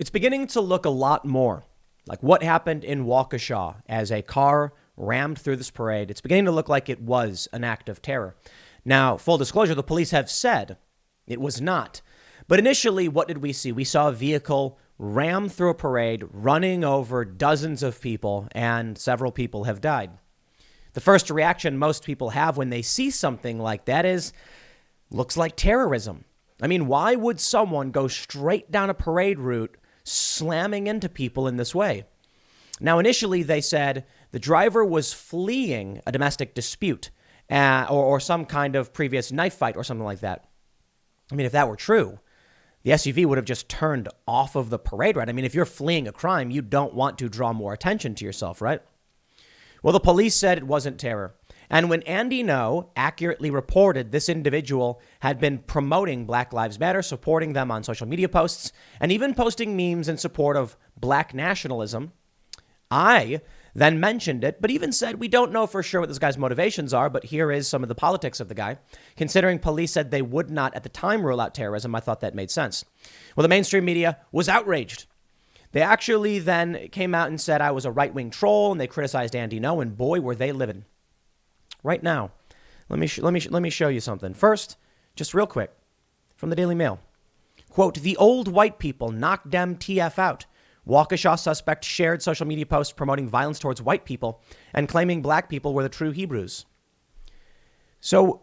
It's beginning to look a lot more like what happened in Waukesha as a car rammed through this parade. It's beginning to look like it was an act of terror. Now, full disclosure, the police have said it was not. But initially, what did we see? We saw a vehicle ram through a parade, running over dozens of people, and several people have died. The first reaction most people have when they see something like that is, looks like terrorism. I mean, why would someone go straight down a parade route slamming into people in this way? Now, initially, they said the driver was fleeing a domestic dispute or some kind of previous knife fight or something like that. I mean, if that were true, the SUV would have just turned off of the parade route. I mean, if you're fleeing a crime, you don't want to draw more attention to yourself, right? Well, the police said it wasn't terror. And when Andy Ngo accurately reported this individual had been promoting Black Lives Matter, supporting them on social media posts, and even posting memes in support of Black nationalism, I then mentioned it, but even said we don't know for sure what this guy's motivations are, but here is some of the politics of the guy. Considering police said they would not at the time rule out terrorism, I thought that made sense. Well, the mainstream media was outraged. They actually then came out and said I was a right-wing troll, and they criticized Andy Ngo, and boy, were they living. Right now, let me show you something. First, just real quick, from the Daily Mail. Quote, "The old white people knocked dem TF out. Waukesha suspect shared social media posts promoting violence towards white people and claiming black people were the true Hebrews." So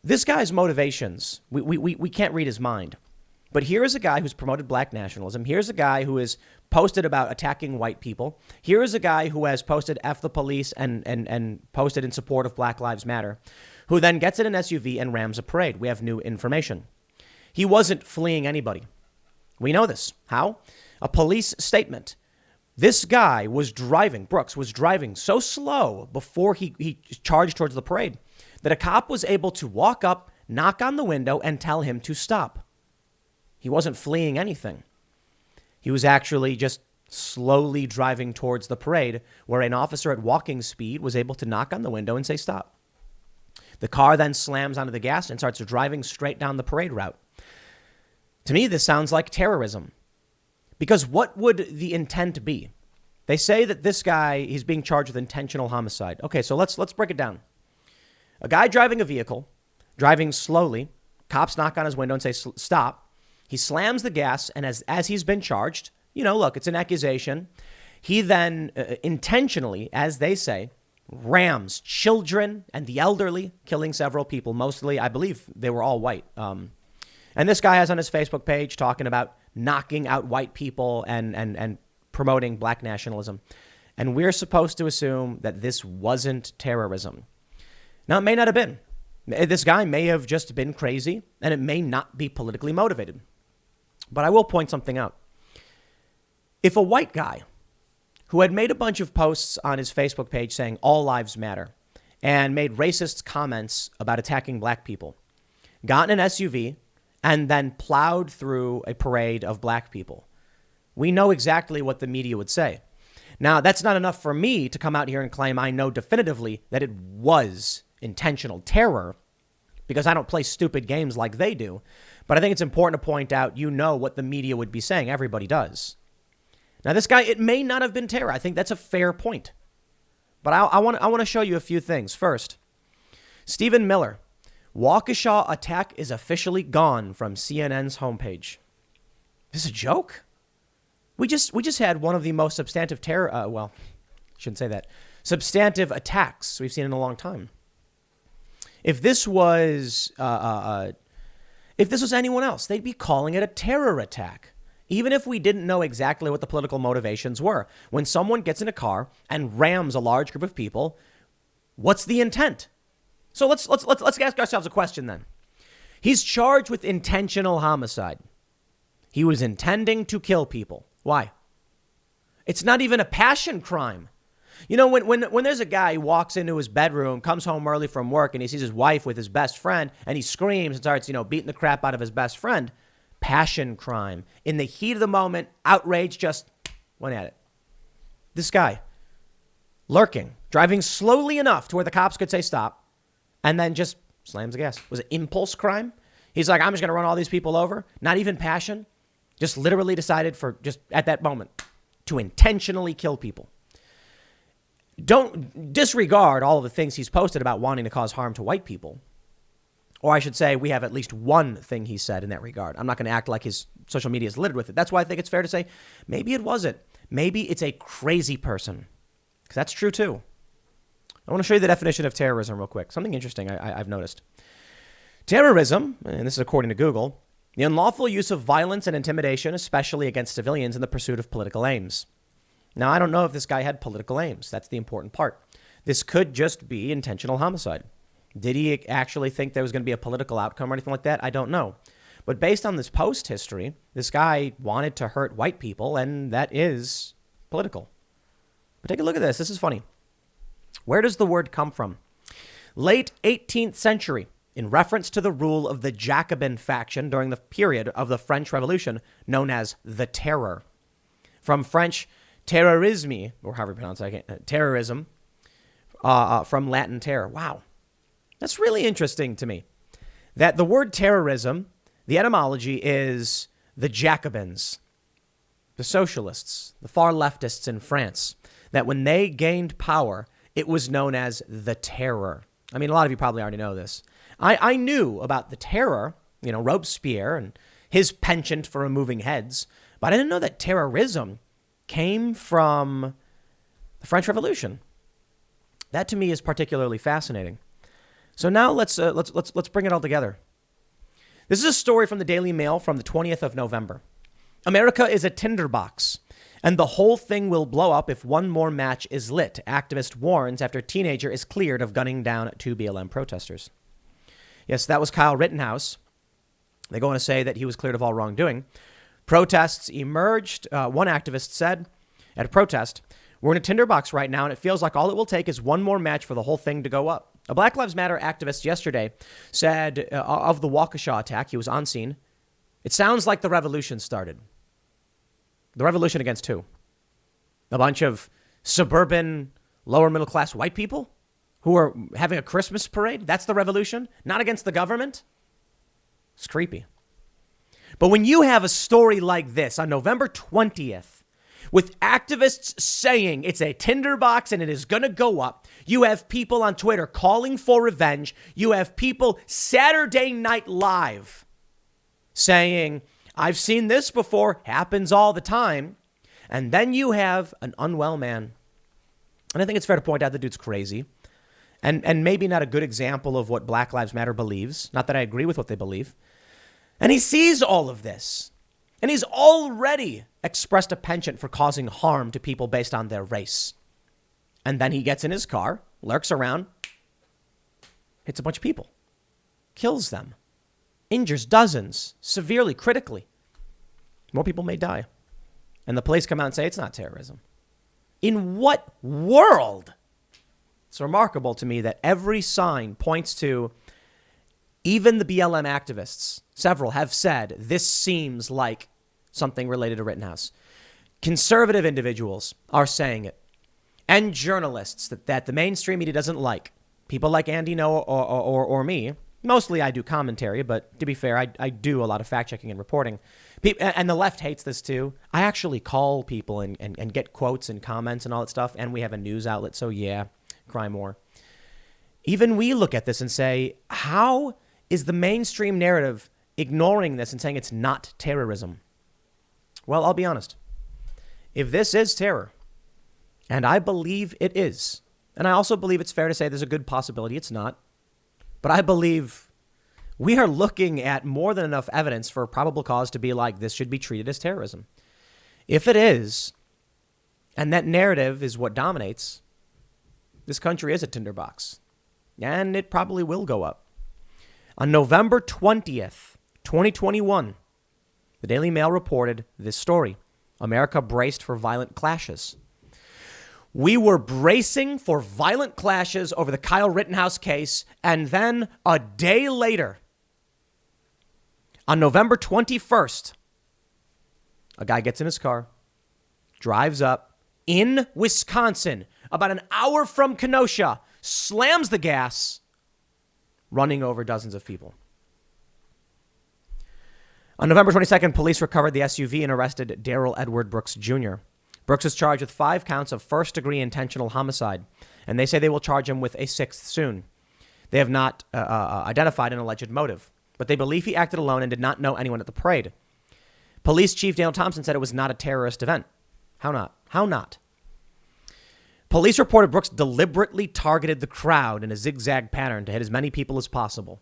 this guy's motivations, we can't read his mind. But here is a guy who's promoted black nationalism. Here's a guy who has posted about attacking white people. Here is a guy who has posted F the police and posted in support of Black Lives Matter, who then gets in an SUV and rams a parade. We have new information. He wasn't fleeing anybody. We know this. How? A police statement. This guy was driving, Brooks was driving so slow before he charged towards the parade that a cop was able to walk up, knock on the window, and tell him to stop. He wasn't fleeing anything. He was actually just slowly driving towards the parade, where an officer at walking speed was able to knock on the window and say stop. The car then slams onto the gas and starts driving straight down the parade route. To me, this sounds like terrorism. Because what would the intent be? They say that this guy, he's being charged with intentional homicide. Okay, so let's break it down. A guy driving a vehicle, driving slowly, cops knock on his window and say stop. He slams the gas, and as he's been charged, look, it's an accusation. He then intentionally, as they say, rams children and the elderly, killing several people. Mostly, I believe they were all white. And this guy has on his Facebook page talking about knocking out white people and promoting black nationalism. And we're supposed to assume that this wasn't terrorism. Now, it may not have been. This guy may have just been crazy, and it may not be politically motivated. But I will point something out. If a white guy who had made a bunch of posts on his Facebook page saying all lives matter and made racist comments about attacking black people, got in an SUV and then plowed through a parade of black people, we know exactly what the media would say. Now, that's not enough for me to come out here and claim I know definitively that it was intentional terror, because I don't play stupid games like they do. But I think it's important to point out, what the media would be saying. Everybody does. Now, this guy, it may not have been terror. I think that's a fair point. But I want to show you a few things. First, Stephen Miller, Waukesha attack is officially gone from CNN's homepage. This is a joke? We just had one of the most substantive shouldn't say that. Substantive attacks we've seen in a long time. If this was anyone else, they'd be calling it a terror attack, even if we didn't know exactly what the political motivations were. When someone gets in a car and rams a large group of people, what's the intent? So let's ask ourselves a question then. He's charged with intentional homicide. He was intending to kill people. Why? It's not even a passion crime. When there's a guy who walks into his bedroom, comes home early from work, and he sees his wife with his best friend, and he screams and starts, beating the crap out of his best friend, passion crime. In the heat of the moment, outrage just went at it. This guy, lurking, driving slowly enough to where the cops could say stop, and then just slams the gas. Was it impulse crime? He's like, I'm just going to run all these people over. Not even passion. Just literally decided for just at that moment to intentionally kill people. Don't disregard all of the things he's posted about wanting to cause harm to white people. Or I should say we have at least one thing he said in that regard. I'm not going to act like his social media is littered with it. That's why I think it's fair to say maybe it wasn't. Maybe it's a crazy person. Because that's true too. I want to show you the definition of terrorism real quick. Something interesting I've noticed. Terrorism, and this is according to Google, the unlawful use of violence and intimidation, especially against civilians in the pursuit of political aims. Now, I don't know if this guy had political aims. That's the important part. This could just be intentional homicide. Did he actually think there was going to be a political outcome or anything like that? I don't know. But based on this post history, this guy wanted to hurt white people, and that is political. But take a look at this. This is funny. Where does the word come from? Late 18th century, in reference to the rule of the Jacobin faction during the period of the French Revolution, known as the Terror. From French terrorisme, or however you pronounce it, terrorism, from Latin terror. Wow. That's really interesting to me. That the word terrorism, the etymology is the Jacobins, the socialists, the far leftists in France, that when they gained power, it was known as the Terror. I mean, a lot of you probably already know this. I knew about the Terror, Robespierre and his penchant for removing heads, but I didn't know that terrorism came from the French Revolution. That to me is particularly fascinating. So now let's bring it all together. This is a story from the Daily Mail from the 20th of November. America is a tinderbox, and the whole thing will blow up if one more match is lit, activist warns after teenager is cleared of gunning down two BLM protesters. Yes, that was Kyle Rittenhouse. They go on to say that he was cleared of all wrongdoing. Protests emerged. One activist said at a protest, "We're in a tinderbox right now, and it feels like all it will take is one more match for the whole thing to go up." A Black Lives Matter activist yesterday said of the Waukesha attack, he was on scene, "It sounds like the revolution started." The revolution against who? A bunch of suburban, lower middle class white people who are having a Christmas parade? That's the revolution? Not against the government? It's creepy. But when you have a story like this on November 20th, with activists saying it's a tinderbox and it is going to go up, you have people on Twitter calling for revenge. You have people Saturday Night Live saying, "I've seen this before, happens all the time." And then you have an unwell man. And I think it's fair to point out the dude's crazy and maybe not a good example of what Black Lives Matter believes. Not that I agree with what they believe. And he sees all of this. And he's already expressed a penchant for causing harm to people based on their race. And then he gets in his car, lurks around, hits a bunch of people, kills them, injures dozens, severely, critically. More people may die. And the police come out and say it's not terrorism. In what world? It's remarkable to me that every sign points to, even the BLM activists, several have said this seems like something related to Rittenhouse. Conservative individuals are saying it. And journalists that the mainstream media doesn't like. People like Andy Ngo or me. Mostly I do commentary, but to be fair, I do a lot of fact-checking and reporting. And the left hates this too. I actually call people and get quotes and comments and all that stuff, and we have a news outlet, so yeah, cry more. Even we look at this and say, how is the mainstream narrative ignoring this and saying it's not terrorism? Well, I'll be honest. If this is terror, and I believe it is, and I also believe it's fair to say there's a good possibility it's not, but I believe we are looking at more than enough evidence for a probable cause to be like, this should be treated as terrorism. If it is, and that narrative is what dominates, this country is a tinderbox, and it probably will go up. On November 20th, 2021, the Daily Mail reported this story. America braced for violent clashes. We were bracing for violent clashes over the Kyle Rittenhouse case, and then a day later, on November 21st, a guy gets in his car, drives up in Wisconsin, about an hour from Kenosha, slams the gas, running over dozens of people. On November 22nd, police recovered the SUV and arrested Daryl Edward Brooks Jr. Brooks is charged with 5 counts of first-degree intentional homicide, and they say they will charge him with a 6th soon. They have not identified an alleged motive, but they believe he acted alone and did not know anyone at the parade. Police Chief Daniel Thompson said it was not a terrorist event. How not? How not? Police reported Brooks deliberately targeted the crowd in a zigzag pattern to hit as many people as possible.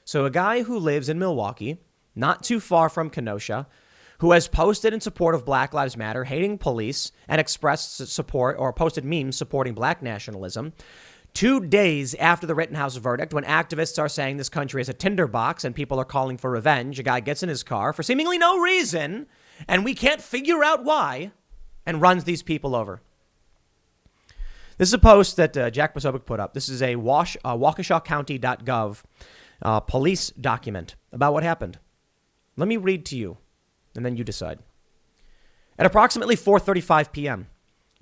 So a guy who lives in Milwaukee, not too far from Kenosha, who has posted in support of Black Lives Matter, hating police, and expressed support or posted memes supporting black nationalism, 2 days after the Rittenhouse verdict, when activists are saying this country is a tinderbox and people are calling for revenge, a guy gets in his car for seemingly no reason, and we can't figure out why, and runs these people over. This is a post that Jack Posobiec put up. This is a WaukeshaCounty.gov police document about what happened. Let me read to you, and then you decide. At approximately 4:35 p.m.,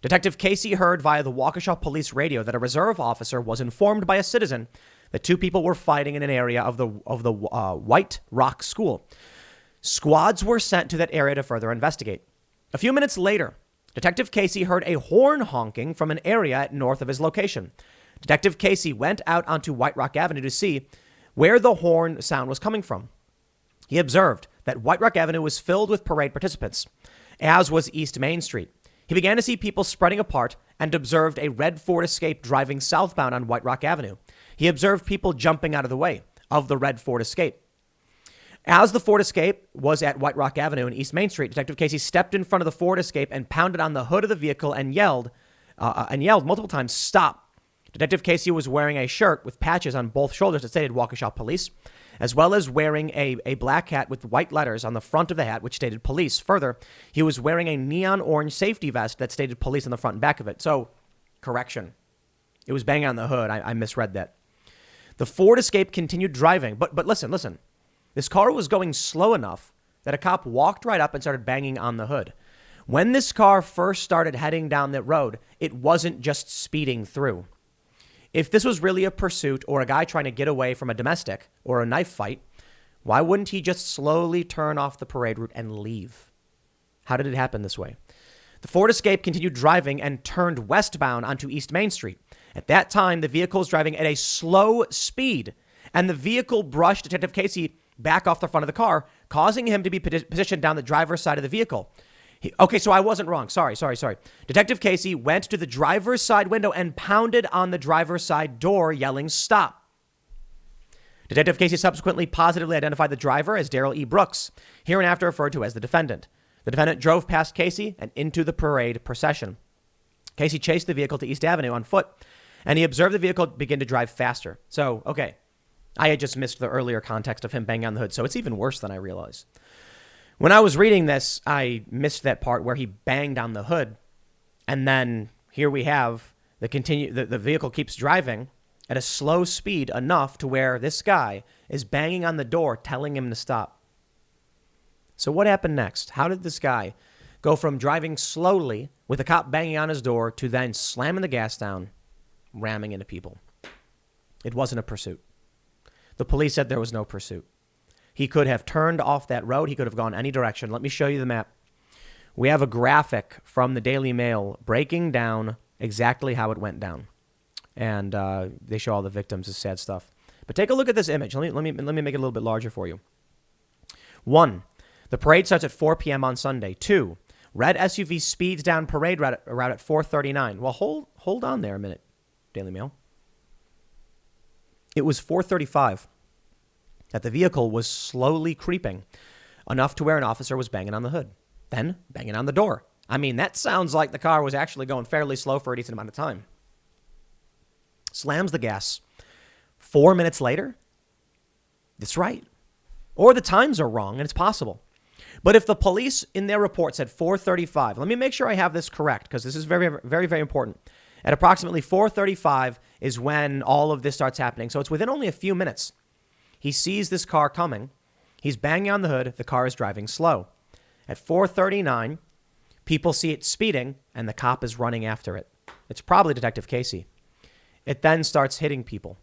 Detective Casey heard via the Waukesha police radio that a reserve officer was informed by a citizen that 2 people were fighting in an area of the White Rock School. Squads were sent to that area to further investigate. A few minutes later, Detective Casey heard a horn honking from an area north of his location. Detective Casey went out onto White Rock Avenue to see where the horn sound was coming from. He observed that White Rock Avenue was filled with parade participants, as was East Main Street. He began to see people spreading apart and observed a red Ford Escape driving southbound on White Rock Avenue. He observed people jumping out of the way of the red Ford Escape. As the Ford Escape was at White Rock Avenue and East Main Street, Detective Casey stepped in front of the Ford Escape and pounded on the hood of the vehicle and yelled multiple times, "Stop." Detective Casey was wearing a shirt with patches on both shoulders that stated Waukesha Police, as well as wearing a black hat with white letters on the front of the hat, which stated police. Further, he was wearing a neon orange safety vest that stated police on the front and back of it. So, correction. It was banging on the hood. I misread that. The Ford Escape continued driving. But listen. This car was going slow enough that a cop walked right up and started banging on the hood. When this car first started heading down that road, it wasn't just speeding through. If this was really a pursuit or a guy trying to get away from a domestic or a knife fight, why wouldn't he just slowly turn off the parade route and leave? How did it happen this way? The Ford Escape continued driving and turned westbound onto East Main Street. At that time, the vehicle was driving at a slow speed, and the vehicle brushed Detective Casey back off the front of the car, causing him to be positioned down the driver's side of the vehicle. Okay, so I wasn't wrong. Sorry. Detective Casey went to the driver's side window and pounded on the driver's side door, yelling, "Stop." Detective Casey subsequently positively identified the driver as Daryl E. Brooks, hereinafter referred to as the defendant. The defendant drove past Casey and into the parade procession. Casey chased the vehicle to East Avenue on foot, and he observed the vehicle begin to drive faster. So, okay, I had just missed the earlier context of him banging on the hood, so it's even worse than I realized. When I was reading this, I missed that part where he banged on the hood. And then here we have the vehicle keeps driving at a slow speed enough to where this guy is banging on the door, telling him to stop. So what happened next? How did this guy go from driving slowly with a cop banging on his door to then slamming the gas down, ramming into people? It wasn't a pursuit. The police said there was no pursuit. He could have turned off that road. He could have gone any direction. Let me show you the map. We have a graphic from the Daily Mail breaking down exactly how it went down. And they show all the victims. It's sad stuff. But take a look at this image. Let me make it a little bit larger for you. 1, the parade starts at 4 p.m. on Sunday. 2, red SUV speeds down parade route at 4:39. Well, hold on there a minute, Daily Mail. It was 4:35. That the vehicle was slowly creeping enough to where an officer was banging on the hood, then banging on the door. I mean, that sounds like the car was actually going fairly slow for a decent amount of time. Slams the gas. 4 minutes later, that's right. Or the times are wrong, and it's possible. But if the police in their report said 4:35, let me make sure I have this correct, because this is very, very, very important. At approximately 4:35 is when all of this starts happening. So it's within only a few minutes. He sees this car coming. He's banging on the hood. The car is driving slow. At 4:39, people see it speeding, and the cop is running after it. It's probably Detective Casey. It then starts hitting people.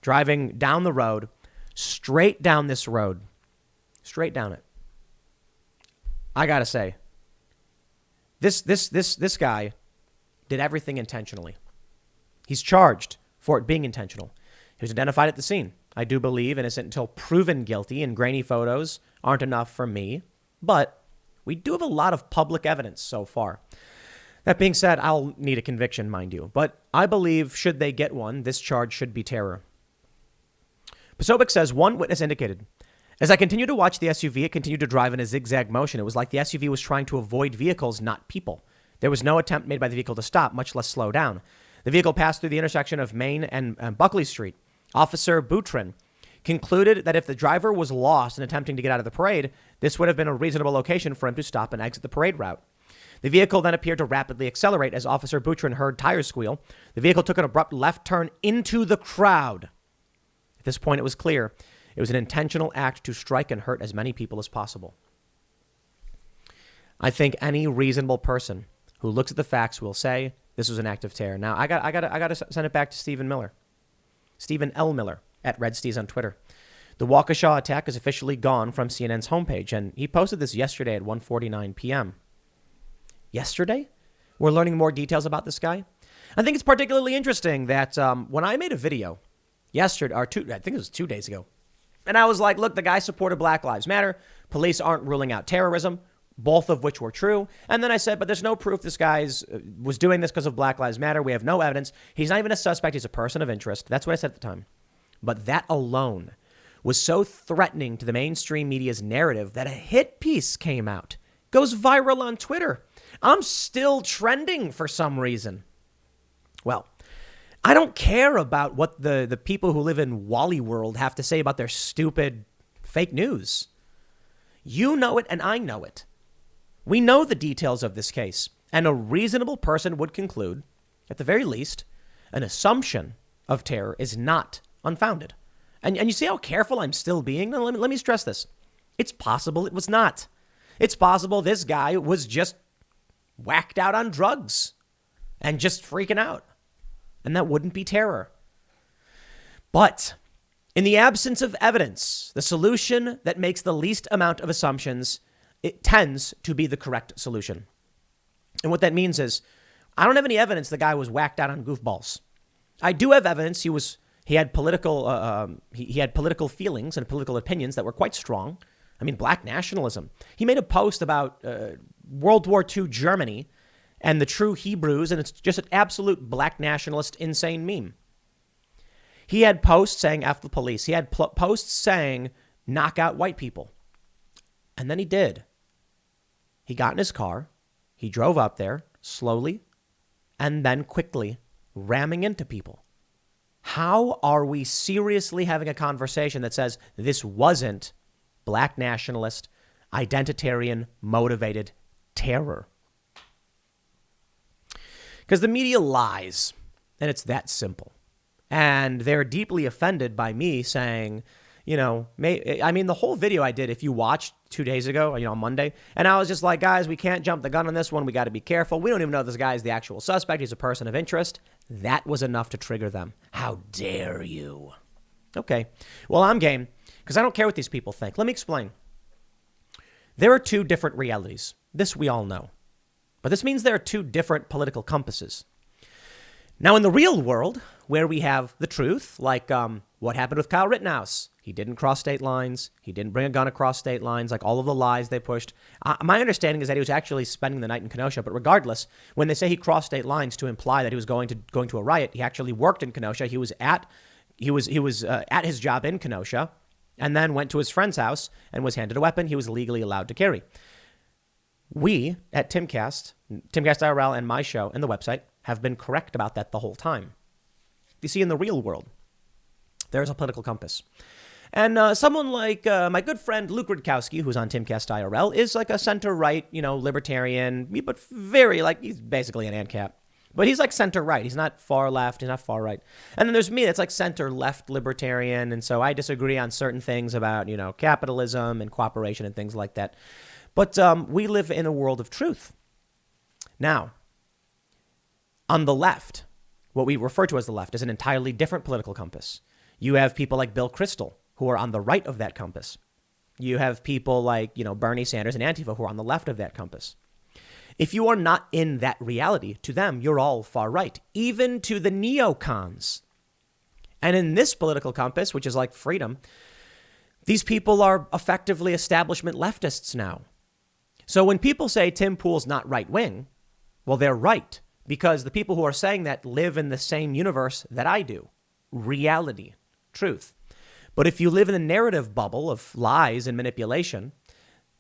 Driving down the road, straight down this road. Straight down it. I got to say, this guy did everything intentionally. He's charged for it being intentional. He was identified at the scene. I do believe innocent until proven guilty, and grainy photos aren't enough for me. But we do have a lot of public evidence so far. That being said, I'll need a conviction, mind you. But I believe, should they get one, this charge should be terror. Posobiec says, one witness indicated, as I continued to watch the SUV, it continued to drive in a zigzag motion. It was like the SUV was trying to avoid vehicles, not people. There was no attempt made by the vehicle to stop, much less slow down. The vehicle passed through the intersection of Main and Buckley Street. Officer Boutrin concluded that if the driver was lost in attempting to get out of the parade, this would have been a reasonable location for him to stop and exit the parade route. The vehicle then appeared to rapidly accelerate as Officer Boutrin heard tires squeal. The vehicle took an abrupt left turn into the crowd. At this point, it was clear it was an intentional act to strike and hurt as many people as possible. I think any reasonable person who looks at the facts will say this was an act of terror. Now, I got to send it back to Stephen L. Miller at Red Steez on Twitter. The Waukesha attack is officially gone from CNN's homepage, and he posted this yesterday at 1:49 p.m. Yesterday? We're learning more details about this guy. I think it's particularly interesting that when I made a video yesterday, I think it was 2 days ago, and I was like, look, the guy supported Black Lives Matter. Police aren't ruling out terrorism, both of which were true. And then I said, but there's no proof this guy was doing this because of Black Lives Matter. We have no evidence. He's not even a suspect. He's a person of interest. That's what I said at the time. But that alone was so threatening to the mainstream media's narrative that a hit piece came out. Goes viral on Twitter. I'm still trending for some reason. Well, I don't care about what the people who live in Wally World have to say about their stupid fake news. You know it and I know it. We know the details of this case, and a reasonable person would conclude, at the very least, an assumption of terror is not unfounded. And you see how careful I'm still being? Now, let me stress this. It's possible it was not. It's possible this guy was just whacked out on drugs and just freaking out. And that wouldn't be terror. But in the absence of evidence, the solution that makes the least amount of assumptions, it tends to be the correct solution. And what that means is, I don't have any evidence the guy was whacked out on goofballs. I do have evidence he had political feelings and political opinions that were quite strong. I mean, black nationalism. He made a post about World War II Germany and the true Hebrews, and it's just an absolute black nationalist insane meme. He had posts saying F the police. He had posts saying knock out white people. And then he did. He got in his car. He drove up there slowly and then quickly ramming into people. How are we seriously having a conversation that says this wasn't black nationalist, identitarian, motivated terror? Because the media lies, and it's that simple. And they're deeply offended by me saying, the whole video I did, if you watched 2 days ago, on Monday, and I was just like, guys, we can't jump the gun on this one. We got to be careful. We don't even know if this guy is the actual suspect. He's a person of interest. That was enough to trigger them. How dare you? Okay, well, I'm game because I don't care what these people think. Let me explain. There are two different realities. This we all know. But this means there are two different political compasses. Now, in the real world, where we have the truth, like what happened with Kyle Rittenhouse. He didn't cross state lines. He didn't bring a gun across state lines, like all of the lies they pushed. My understanding is that he was actually spending the night in Kenosha. But regardless, when they say he crossed state lines to imply that he was going to a riot, he actually worked in Kenosha. He was at his job in Kenosha, and then went to his friend's house and was handed a weapon he was legally allowed to carry. We at Timcast IRL and my show and the website have been correct about that the whole time. You see, in the real world, there's a political compass. And someone like my good friend Luke Rudkowski, who's on Timcast IRL, is like a center-right, libertarian, but very, he's basically an ANCAP. But he's like center-right. He's not far left. He's not far right. And then there's me that's like center-left libertarian. And so I disagree on certain things about, capitalism and cooperation and things like that. But we live in a world of truth. Now, on the left, what we refer to as the left is an entirely different political compass. You have people like Bill Kristol, who are on the right of that compass. You have people like, Bernie Sanders and Antifa who are on the left of that compass. If you are not in that reality, to them, you're all far right, even to the neocons. And in this political compass, which is like freedom, these people are effectively establishment leftists now. So when people say Tim Pool's not right wing, well, they're right, because the people who are saying that live in the same universe that I do. Reality, truth. But if you live in a narrative bubble of lies and manipulation,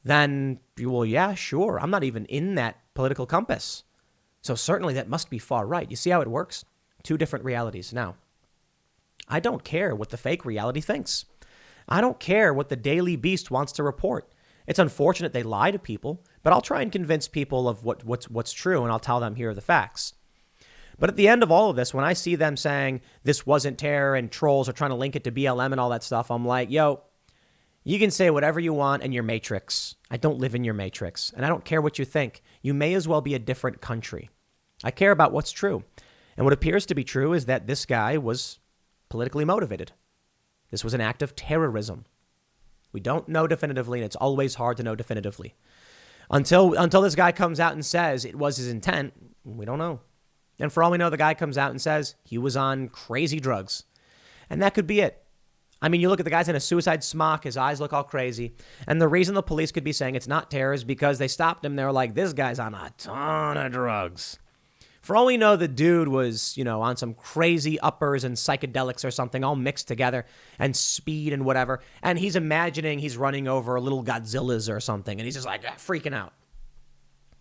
then, well, yeah, sure, I'm not even in that political compass. So certainly that must be far right. You see how it works? Two different realities. Now, I don't care what the fake reality thinks. I don't care what the Daily Beast wants to report. It's unfortunate they lie to people, but I'll try and convince people of what's true, and I'll tell them here are the facts. But at the end of all of this, when I see them saying this wasn't terror and trolls are trying to link it to BLM and all that stuff, I'm like, yo, you can say whatever you want in your matrix. I don't live in your matrix, and I don't care what you think. You may as well be a different country. I care about what's true. And what appears to be true is that this guy was politically motivated. This was an act of terrorism. We don't know definitively, and it's always hard to know definitively. Until this guy comes out and says it was his intent, we don't know. And for all we know, the guy comes out and says he was on crazy drugs. And that could be it. I mean, you look at the guy's in a suicide smock. His eyes look all crazy. And the reason the police could be saying it's not terror is because they stopped him. They were like, this guy's on a ton of drugs. For all we know, the dude was, on some crazy uppers and psychedelics or something all mixed together and speed and whatever. And he's imagining he's running over little Godzillas or something. And he's just like freaking out.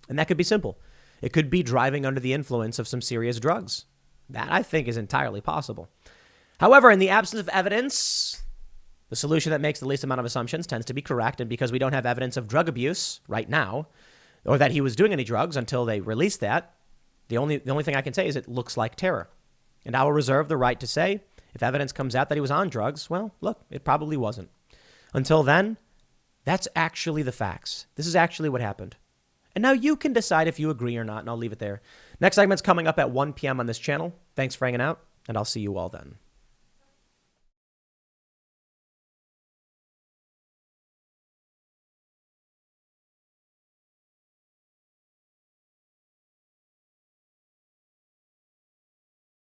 And that could be simple. It could be driving under the influence of some serious drugs. That, I think, is entirely possible. However, in the absence of evidence, the solution that makes the least amount of assumptions tends to be correct. And because we don't have evidence of drug abuse right now, or that he was doing any drugs until they released that, the only thing I can say is it looks like terror. And I will reserve the right to say, if evidence comes out that he was on drugs, well, look, it probably wasn't. Until then, that's actually the facts. This is actually what happened. And now you can decide if you agree or not, and I'll leave it there. Next segment's coming up at 1 p.m. on this channel. Thanks for hanging out, and I'll see you all then.